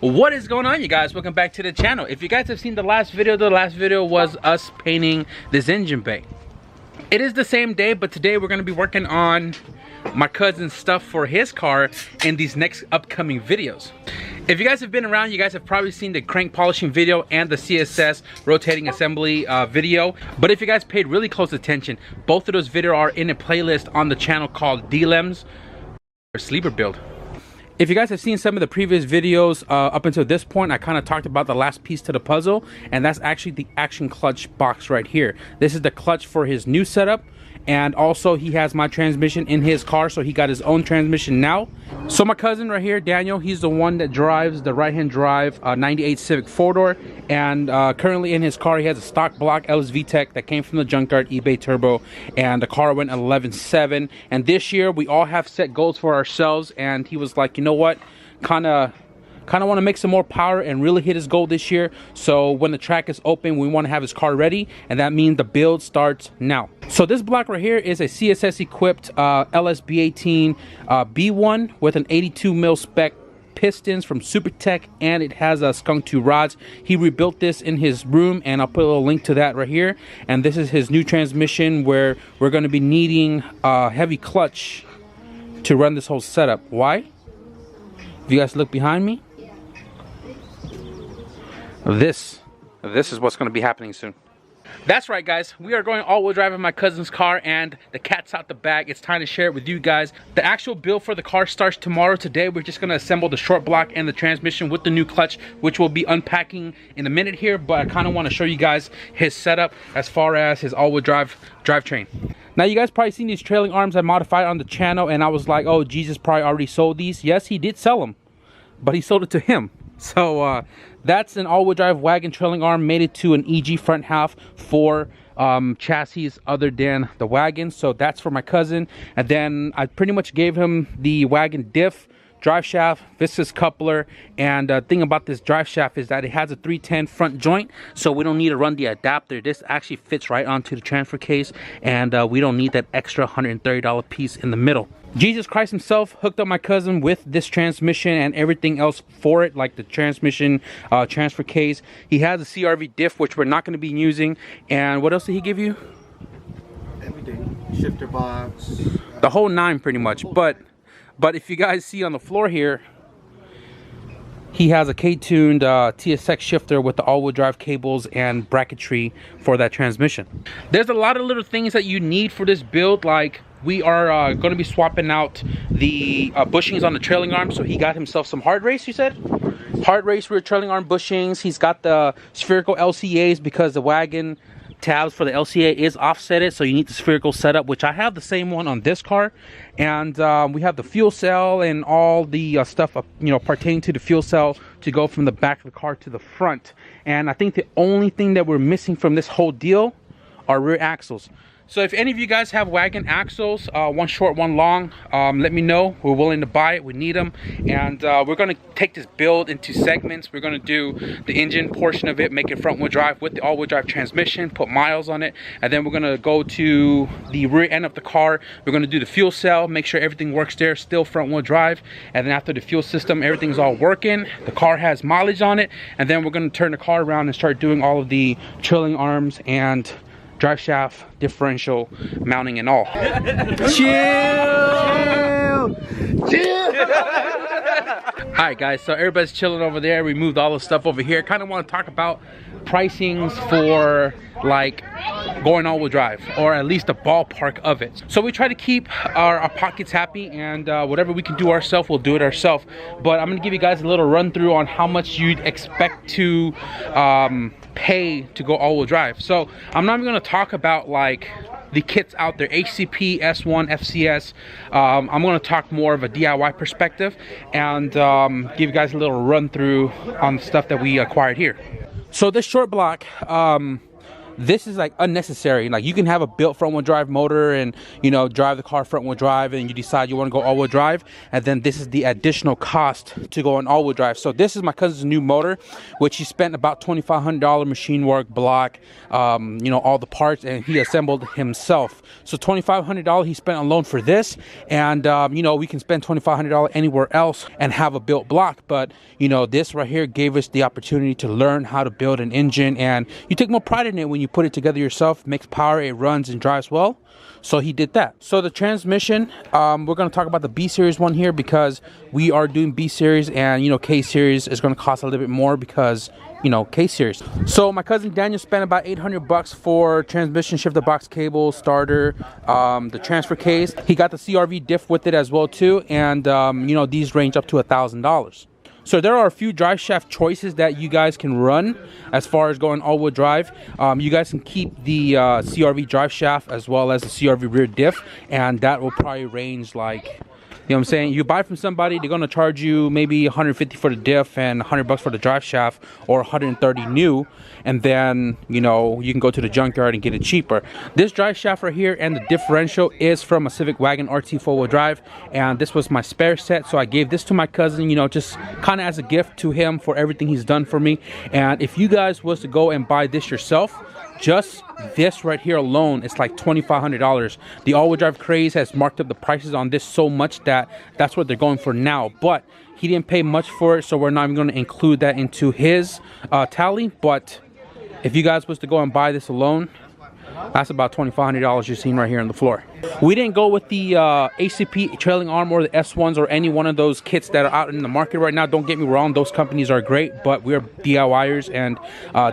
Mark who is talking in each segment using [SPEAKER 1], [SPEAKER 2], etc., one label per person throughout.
[SPEAKER 1] What is going on, you guys? Welcome back to the channel. If you guys have seen the last video was us painting this engine bay. It is the same day, but today we're going to be working on my cousin's stuff for his car in these next upcoming videos. If you guys have been around, you guys have probably seen the crank polishing video and the CSS rotating assembly video. But if you guys paid really close attention, both of those videos are in a playlist on the channel called DLEMS or Sleeper Build. If you guys have seen some of the previous videos up until this point, I kind of talked about the last piece to the puzzle, and that's actually the action clutch box right here. This is the clutch for his new setup, and also he has my transmission in his car, so he got his own transmission now. So my cousin right here, Daniel, he's the one that drives the right-hand drive 98 Civic 4-door, and currently in his car he has a stock block LS VTEC that came from the junkyard, eBay turbo, and the car went 11.7. And this year we all have set goals for ourselves, and he was like, you know what, kind of want to make some more power and really hit his goal this year. So when the track is open, we want to have his car ready, and that means the build starts now. So this block right here is a CSS equipped LSB18 B1 with an 82 mil spec pistons from SuperTech, and it has a skunk 2 rods. He rebuilt this in his room, and I'll put a little link to that right here. And this is his new transmission, where we're going to be needing a heavy clutch to run this whole setup. Why? If you guys look behind me, this is what's going to be happening soon. That's right, guys, we are going all-wheel drive in my cousin's car, and the cat's out the bag. It's time to share it with you guys. The actual build for the car starts tomorrow. Today we're just going to assemble the short block and the transmission with the new clutch, which we'll be unpacking in a minute here. But I kind of want to show you guys his setup as far as his all-wheel drive drivetrain. Now, you guys probably seen these trailing arms I modified on the channel, and I was like, oh, Jesus probably already sold these. Yes, he did sell them, but he sold it to him. So that's an all-wheel drive wagon trailing arm, made it to an EG front half for chassis other than the wagon. So that's for my cousin. And then I pretty much gave him the wagon diff, drive shaft, viscous coupler, and the thing about this drive shaft is that it has a 310 front joint, so we don't need to run the adapter. This actually fits right onto the transfer case, and we don't need that extra $130 piece in the middle. Jesus Christ himself hooked up my cousin with this transmission and everything else for it, like the transmission transfer case. He has a CRV diff, which we're not going to be using. And what else did he give you?
[SPEAKER 2] Everything. Shifter box.
[SPEAKER 1] The whole nine, pretty much. But if you guys see on the floor here, he has a KTUNED TSX shifter with the all-wheel drive cables and bracketry for that transmission. There's a lot of little things that you need for this build, like we are going to be swapping out the bushings on the trailing arm. So he got himself some hard race, you said? Hard race rear trailing arm bushings. He's got the spherical LCAs because the wagon tabs for the LCA is offsetted, so you need the spherical setup, which I have the same one on this car. And we have the fuel cell and all the stuff pertaining to the fuel cell to go from the back of the car to the front. And I think the only thing that we're missing from this whole deal are rear axles. So if any of you guys have wagon axles, one short, one long, let me know. We're willing to buy it. We need them. And we're going to take this build into segments. We're going to do the engine portion of it, make it front wheel drive with the all-wheel drive transmission, put miles on it. And then we're going to go to the rear end of the car. We're going to do the fuel cell, make sure everything works there, still front wheel drive. And then after the fuel system, everything's all working, the car has mileage on it. And then we're going to turn the car around and start doing all of the trailing arms and drive shaft, differential, mounting, and all. Chill! Alright, guys, so everybody's chilling over there. We moved all the stuff over here. Kind of want to talk about pricings for like going all-wheel drive, or at least a ballpark of it. So we try to keep our pockets happy, and whatever we can do ourselves, we'll do it ourselves. But I'm going to give you guys a little run through on how much you'd expect to pay to go all-wheel drive. So I'm not even going to talk about like the kits out there, HCP, S1, FCS. I'm going to talk more of a DIY perspective and give you guys a little run through on the stuff that we acquired here. So this short block, this is like unnecessary. Like, you can have a built front wheel drive motor and, you know, drive the car front wheel drive, and you decide you want to go all wheel drive, and then this is the additional cost to go on all wheel drive. So this is my cousin's new motor, which he spent about $2,500 machine work, block, you know, all the parts, and he assembled himself. So $2,500 he spent alone for this, and you know, we can spend $2,500 anywhere else and have a built block, but you know, this right here gave us the opportunity to learn how to build an engine, and you take more pride in it when you put it together yourself. Makes power, it runs and drives well. So he did that. So the transmission, we're going to talk about the B series one here, because we are doing B series, and you know, K series is going to cost a little bit more because, you know, K series. So my cousin Daniel spent about 800 bucks for transmission, shifter box, cable, starter, the transfer case. He got the CRV diff with it as well too, and you know, these range up to $1,000. So there are a few drive shaft choices that you guys can run as far as going all-wheel drive. You guys can keep the CRV drive shaft as well as the CRV rear diff, and that will probably range like, you know what I'm saying? You buy from somebody, they're gonna charge you maybe 150 for the diff and 100 bucks for the drive shaft, or 130 new, and then, you know, you can go to the junkyard and get it cheaper. This drive shaft right here and the differential is from a Civic Wagon RT 4-wheel drive, and this was my spare set, so I gave this to my cousin, you know, just kind of as a gift to him for everything he's done for me. And if you guys was to go and buy this yourself, just this right here alone, it's like $2,500. The all-wheel drive craze has marked up the prices on this so much that that's what they're going for now. But he didn't pay much for it, so we're not even going to include that into his tally. But if you guys was to go and buy this alone, that's about $2,500 you're seeing right here on the floor. We didn't go with the ACP trailing arm or the S1s or any one of those kits that are out in the market right now. Don't get me wrong, those companies are great, but we're DIYers, and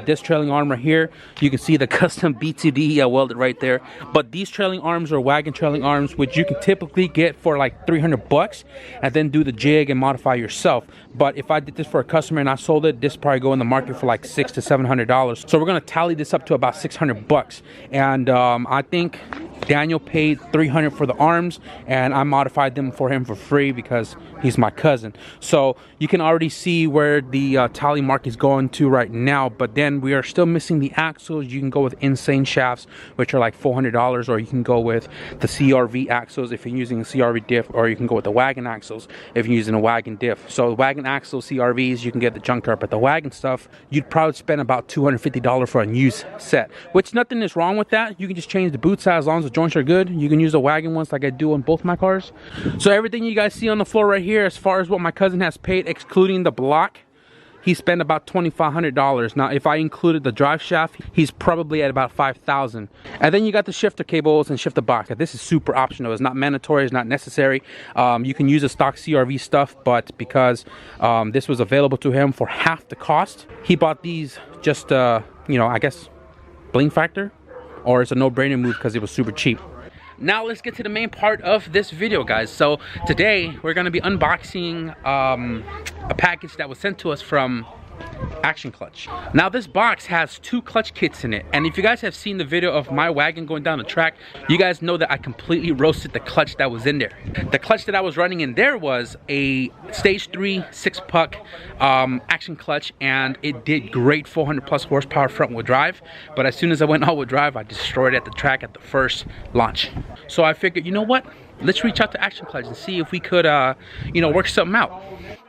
[SPEAKER 1] this trailing arm right here, you can see the custom B2D welded right there. But these trailing arms are wagon trailing arms, which you can typically get for like 300 bucks and then do the jig and modify yourself. But if I did this for a customer and I sold it, this probably go in the market for like $600 to $700. So we're gonna tally this up to about 600 bucks. And I think Daniel paid $300 for the arms, and I modified them for him for free because he's my cousin. So you can already see where the tally mark is going to right now, but then we are still missing the axles. You can go with insane shafts, which are like $400, or you can go with the CRV axles if you're using a CRV diff, or you can go with the wagon axles if you're using a wagon diff. So the wagon axle CRVs, you can get the junkyard, but the wagon stuff, you'd probably spend about $250 for a used set, which nothing is wrong with that. You can just change the boot size as long as the joints are good. You can use the wagon ones like I do on both my cars. So everything you guys see on the floor right here, as far as what my cousin has paid, excluding the block, he spent about $2,500. Now, if I included the drive shaft, he's probably at about $5,000. And then you got the shifter cables and shifter box. This is super optional. It's not mandatory. It's not necessary. You can use the stock CRV stuff, but because this was available to him for half the cost, he bought these just, you know, I guess, bling factor, or it's a no-brainer move because it was super cheap. Now let's get to the main part of this video, guys. So today we're going to be unboxing a package that was sent to us from Action Clutch. Now this box has 2 clutch kits in it, and if you guys have seen the video of my wagon going down the track, you guys know that I completely roasted the clutch that was in there. The clutch that I was running in there was a stage 3 6-puck Action Clutch, and it did great 400 plus horsepower front wheel drive, but as soon as I went all wheel drive, I destroyed it at the track at the first launch. So I figured, you know what, let's reach out to Action Clutch and see if we could you know, work something out.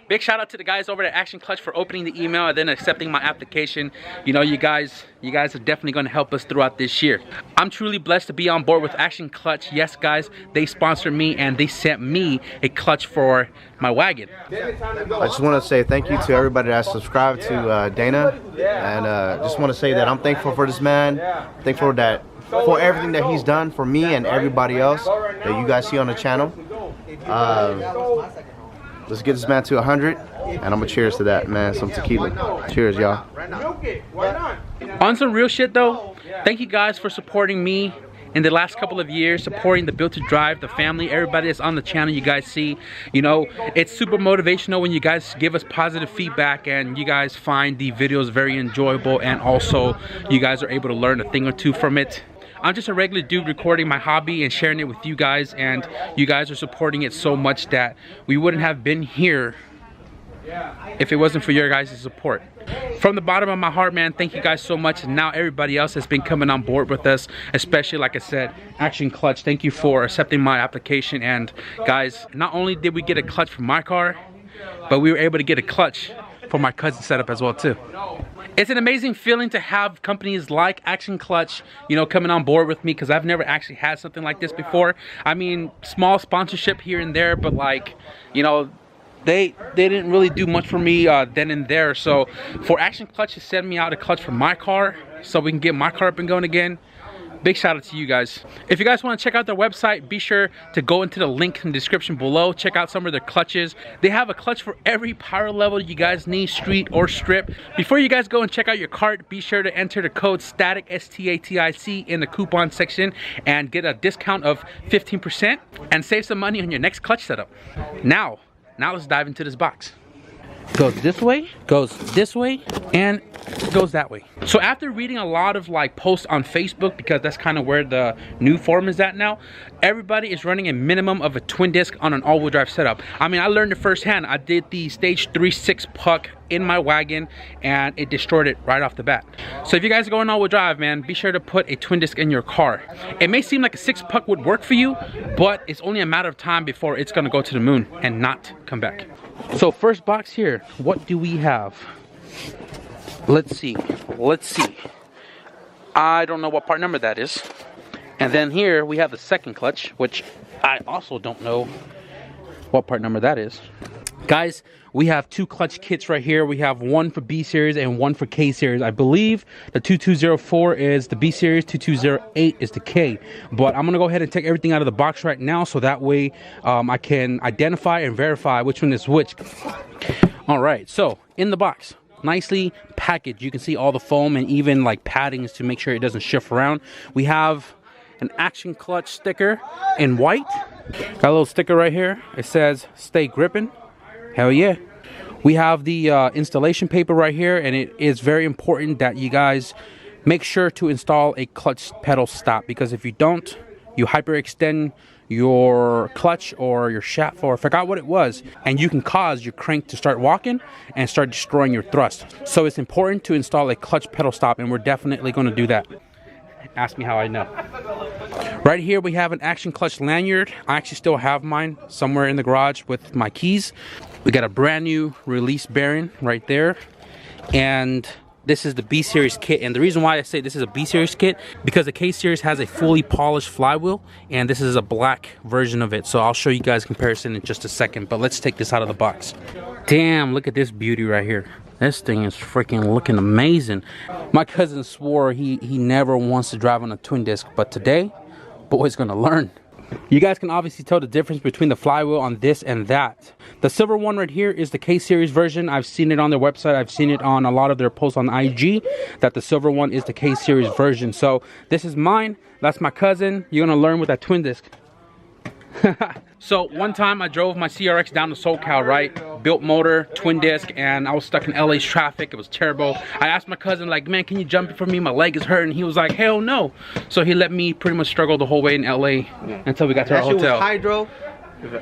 [SPEAKER 1] Big shout out to the guys over at Action Clutch for opening the email and then accepting my application. You know, you guys are definitely going to help us throughout this year. I'm truly blessed to be on board with Action Clutch. Yes, guys, they sponsored me and they sent me a clutch for my wagon.
[SPEAKER 2] I just want to say thank you to everybody that subscribed to Dana, and just want to say that I'm thankful for this man. Thankful that for everything that he's done for me and everybody else that you guys see on the channel. Let's get this man to 100, and I'm gonna cheers to that, man. Some tequila. Cheers, y'all.
[SPEAKER 1] On some real shit though, thank you guys for supporting me in the last couple of years, supporting the Built to Drive, the family, everybody that's on the channel. You guys see, you know, it's super motivational when you guys give us positive feedback and you guys find the videos very enjoyable, and also you guys are able to learn a thing or two from it. I'm just a regular dude recording my hobby and sharing it with you guys, and you guys are supporting it so much that we wouldn't have been here if it wasn't for your guys' support. From the bottom of my heart, man, thank you guys so much. And now everybody else has been coming on board with us, especially, like I said, Action Clutch. Thank you for accepting my application. And guys, not only did we get a clutch for my car, but we were able to get a clutch for my cousin's setup as well too. It's an amazing feeling to have companies like Action Clutch, you know, coming on board with me, because I've never actually had something like this before. I mean, small sponsorship here and there, but like, you know, they didn't really do much for me then and there. So for Action Clutch to send me out a clutch for my car so we can get my car up and going again, big shout out to you guys. If you guys want to check out their website, be sure to go into the link in the description below. Check out some of their clutches. They have a clutch for every power level you guys need, street or strip. Before you guys go and check out your cart, be sure to enter the code STATIC, STATIC, in the coupon section and get a discount of 15% and save some money on your next clutch setup. Now let's dive into this box. Goes this way, and goes that way. So after reading a lot of like posts on Facebook, because that's kind of where the new forum is at now, everybody is running a minimum of a twin disc on an all-wheel drive setup. I mean, I learned it firsthand. I did the stage 3.6 puck in my wagon and it destroyed it right off the bat. So if you guys are going all-wheel drive, man, be sure to put a twin disc in your car. It may seem like a 6 puck would work for you, but it's only a matter of time before it's gonna go to the moon and not come back. So first box here, what do we have? Let's see. I don't know what part number that is. And then here we have the second clutch, which I also don't know what part number that is. Guys, we have 2 clutch kits right here. We have one for B series and one for K series. I believe the 2204 is the B series, 2208 is the K. But I'm gonna go ahead and take everything out of the box right now, so that way I can identify and verify which one is which. All right, so in the box, nicely packaged. You can see all the foam and even like paddings to make sure it doesn't shift around. We have an Action Clutch sticker in white. Got a little sticker right here. It says "Stay Grippin'." Hell yeah. We have the installation paper right here, and it is very important that you guys make sure to install a clutch pedal stop, because if you don't, you hyperextend your clutch or your shaft, or I forgot what it was, and you can cause your crank to start walking and start destroying your thrust. So it's important to install a clutch pedal stop, and we're definitely going to do that. Ask me how I know. Right here we have an Action Clutch lanyard. I actually still have mine somewhere in the garage with my keys. We got a brand new release bearing right there, and this is the B series kit. And the reason why I say this is a B series kit, because the K series has a fully polished flywheel, and this is a black version of it. So I'll show you guys comparison in just a second, but let's take this out of the box. Damn, look at this beauty right here. This thing is freaking looking amazing. My cousin swore he never wants to drive on a twin disc, but today, boy's gonna learn. You guys can obviously tell the difference between the flywheel on this and that. The silver one right here is the K series version. I've seen it on their website. I've seen it on a lot of their posts on IG, that the silver one is the K series version. So this is mine. That's my cousin. You're gonna learn with that twin disc. So one time I drove my CRX down to SoCal, right? Built motor, twin disc, and I was stuck in LA's traffic. It was terrible. I asked my cousin, like, man, can you jump for me? My leg is hurting. He was like, hell no. So he let me pretty much struggle the whole way in LA until we got to our hotel.
[SPEAKER 2] Was hydro.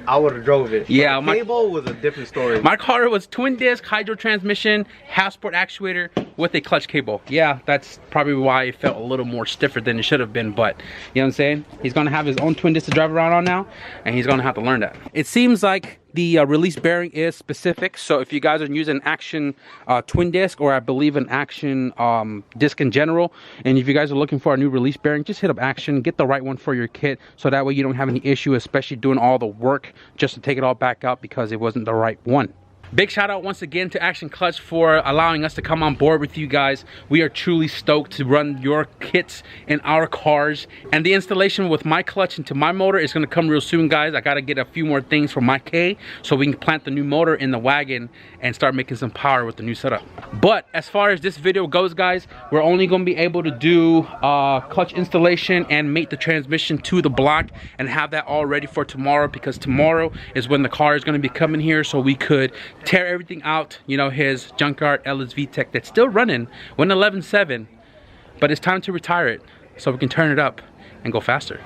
[SPEAKER 2] I would have drove it.
[SPEAKER 1] Yeah,
[SPEAKER 2] my cable was a different story.
[SPEAKER 1] My car was twin disc, hydro transmission, half sport actuator with a clutch cable. Yeah, that's probably why it felt a little more stiffer than it should have been, but you know what I'm saying? He's gonna have his own twin disc to drive around on now, and he's gonna have to learn that. It seems like the release bearing is specific, so if you guys are using Action twin disc, or I believe an Action disc in general, and if you guys are looking for a new release bearing, just hit up Action, get the right one for your kit, so that way you don't have any issue, especially doing all the work just to take it all back out because it wasn't the right one. Big shout out once again to Action Clutch for allowing us to come on board with you guys. We are truly stoked to run your kits in our cars, and the installation with my clutch into my motor is going to come real soon, guys. I got to get a few more things for my K so we can plant the new motor in the wagon and start making some power with the new setup. But as far as this video goes, guys, we're only going to be able to do clutch installation and mate the transmission to the block and have that all ready for tomorrow, because tomorrow is when the car is going to be coming here, so we could tear everything out, you know, his junkyard LSV Tech that's still running 111.7, but it's time to retire it so we can turn it up and go faster.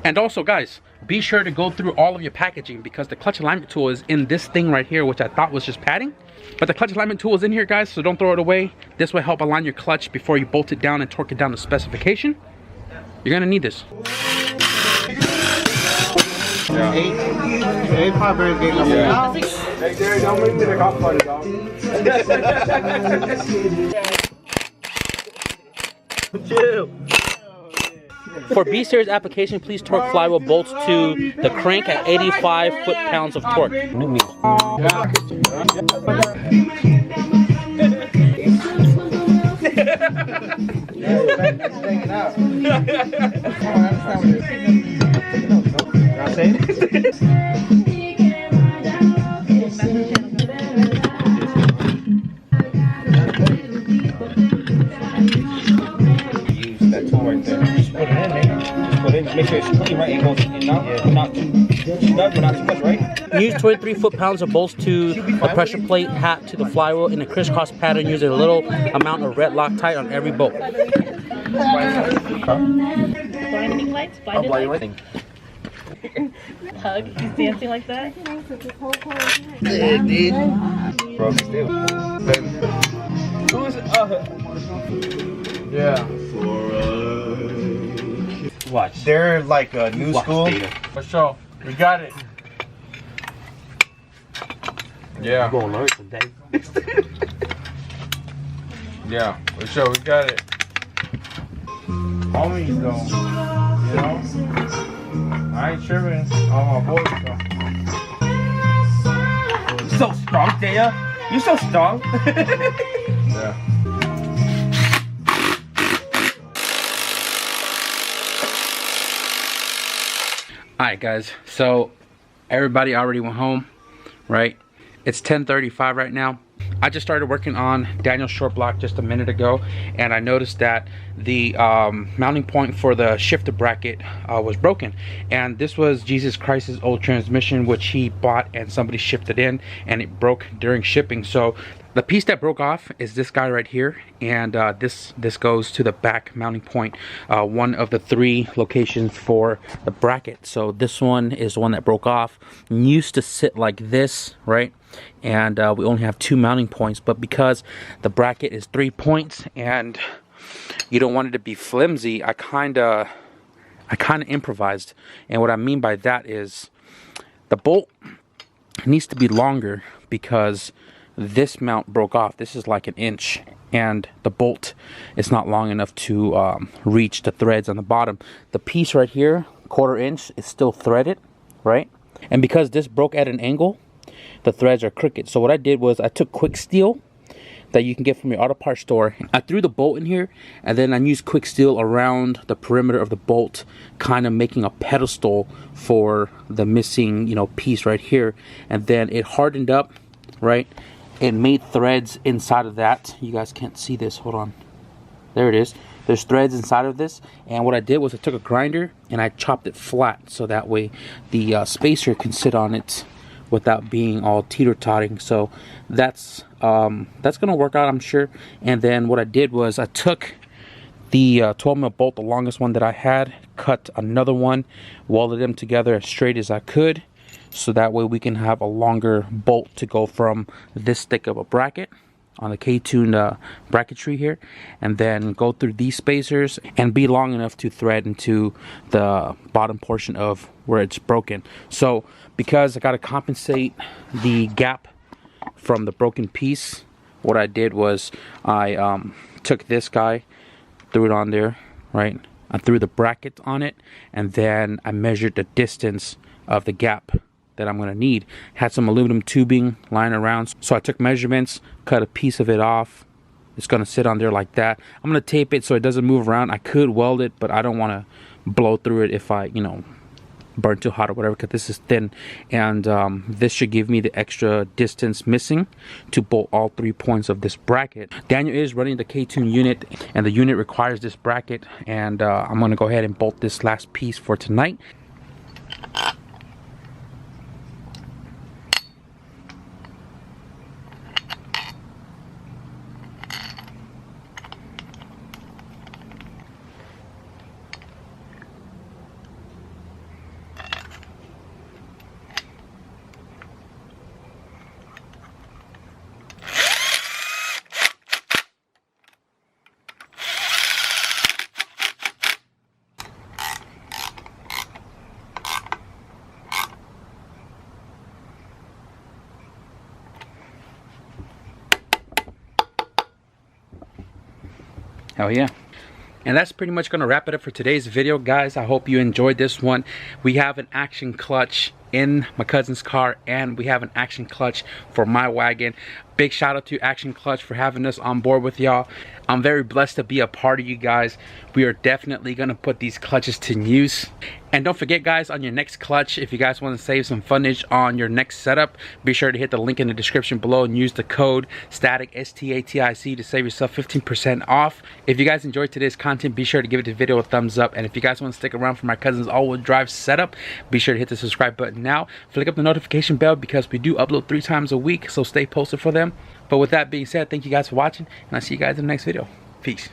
[SPEAKER 1] And also, guys, be sure to go through all of your packaging, because the clutch alignment tool is in this thing right here, which I thought was just padding. But the clutch alignment tool is in here, guys, so don't throw it away. This will help align your clutch before you bolt it down and torque it down to specification. You're gonna need this. For B series application, please torque flywheel bolts to the crank at 85 foot-pounds of torque.
[SPEAKER 3] Make sure it's clean, right? It goes in not too snug, but not too much, right?
[SPEAKER 1] Use 23 foot-pounds of bolts to a pressure plate hat to the flywheel in a crisscross pattern using a little amount of red Loctite on every bolt.
[SPEAKER 4] Blinding lights? Blinded lights? Hug? He's dancing like that?
[SPEAKER 3] Yeah, dude. Bro, still. Who's
[SPEAKER 2] Yeah.
[SPEAKER 1] Watch.
[SPEAKER 2] They're like a new school.
[SPEAKER 1] For sure. We got it.
[SPEAKER 3] Yeah.
[SPEAKER 1] We're gonna learn today.
[SPEAKER 3] Yeah, for sure, we got it. Homies though, you know? I ain't tripping on my boys though. You so strong, Daya. You so strong. Yeah.
[SPEAKER 1] Alright guys, so everybody already went home, right? It's 10:35 right now. I just started working on Daniel's short block just a minute ago, and I noticed that the mounting point for the shifter bracket was broken. And this was Jesus Christ's old transmission, which he bought and somebody shipped it in, and it broke during shipping. So the piece that broke off is this guy right here, and this goes to the back mounting point, one of the 3 locations for the bracket. So this one is the one that broke off. It used to sit like this, right? And we only have 2 mounting points, but because the bracket is 3 points and you don't want it to be flimsy, I kind of improvised. And what I mean by that is the bolt needs to be longer, because this mount broke off. This is like 1 inch, and the bolt is not long enough to reach the threads on the bottom. The piece right here, 1/4 inch, is still threaded, right? And because this broke at an angle, the threads are crooked. So what I did was I took quick steel that you can get from your auto parts store. I threw the bolt in here, and then I used quick steel around the perimeter of the bolt, kind of making a pedestal for the missing, you know, piece right here. And then it hardened up, right? It made threads inside of that. You guys can't see this, hold on. There it is. There's threads inside of this, and what I did was I took a grinder and I chopped it flat, so that way the spacer can sit on it without being all teeter-totting. So that's gonna work out, I'm sure. And then what I did was I took the 12mm bolt, the longest one that I had, cut another one, welded them together as straight as I could, so that way we can have a longer bolt to go from this thick of a bracket on the KTUNED bracketry here, and then go through these spacers and be long enough to thread into the bottom portion of where it's broken. So because I got to compensate the gap from the broken piece, what I did was I took this guy, threw it on there, right? I threw the bracket on it, and then I measured the distance of the gap that I'm gonna need. Had some aluminum tubing lying around, so I took measurements, cut a piece of it off. It's gonna sit on there like that. I'm gonna tape it so it doesn't move around. I could weld it, but I don't want to blow through it if I, you know, burn too hot or whatever, because this is thin. And this should give me the extra distance missing to bolt all 3 points of this bracket. Daniel is running the KTUNED unit, and the unit requires this bracket, and I'm gonna go ahead and bolt this last piece for tonight. Hell yeah. And that's pretty much gonna wrap it up for today's video, guys. I hope you enjoyed this one. We have an action clutch in my cousin's car, and we have an action clutch for my wagon. Big shout out to Action Clutch for having us on board with y'all. I'm very blessed to be a part of you guys. We are definitely gonna put these clutches to use. And don't forget, guys, on your next clutch, if you guys want to save some fundage on your next setup, be sure to hit the link in the description below and use the code STATIC, STATIC, to save yourself 15% off. If you guys enjoyed today's content, be sure to give the video a thumbs up. And if you guys want to stick around for my cousin's all-wheel drive setup, be sure to hit the subscribe button now. Flick up the notification bell because we do upload 3 times a week, so stay posted for them. But with that being said, thank you guys for watching, and I'll see you guys in the next video. Peace.